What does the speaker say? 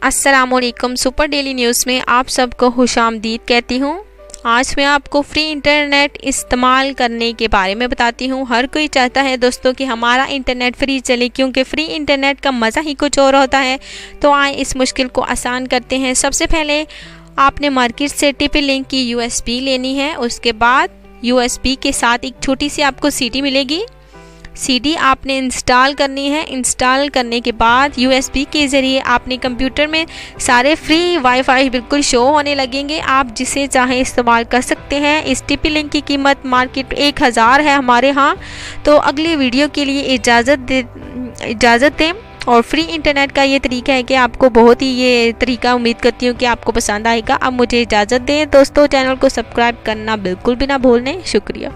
अस्सलामुअलैकुम। Super daily news में आप सबको खुशामदीद कहती हूँ। आज मैं आपको फ्री इंटरनेट इस्तेमाल करने के बारे में बताती हूँ। हर कोई चाहता है दोस्तों कि हमारा इंटरनेट फ्री चले, क्योंकि फ्री इंटरनेट का मज़ा ही कुछ और होता है। तो आए इस मुश्किल को आसान करते हैं। सबसे पहले आपने मार्केट से TP लिंक की USB लेनी है। उसके बाद USB के साथ एक छोटी सी आपको CD मिलेगी। CD आपने इंस्टॉल करनी है। इंस्टॉल करने के बाद USB के ज़रिए आपने कंप्यूटर में सारे फ्री वाईफाई बिल्कुल शो होने लगेंगे। आप जिसे चाहें इस्तेमाल कर सकते हैं। इस TP लिंक की कीमत मार्केट 1000 है हमारे यहाँ। तो अगली वीडियो के लिए इजाज़त दें। और फ्री इंटरनेट का ये तरीका है कि आपको बहुत ही ये तरीका उम्मीद करती हूँ कि आपको पसंद आएगा। अब मुझे इजाज़त दें दोस्तों। चैनल को सब्सक्राइब करना बिल्कुल भी ना भूलें। शुक्रिया।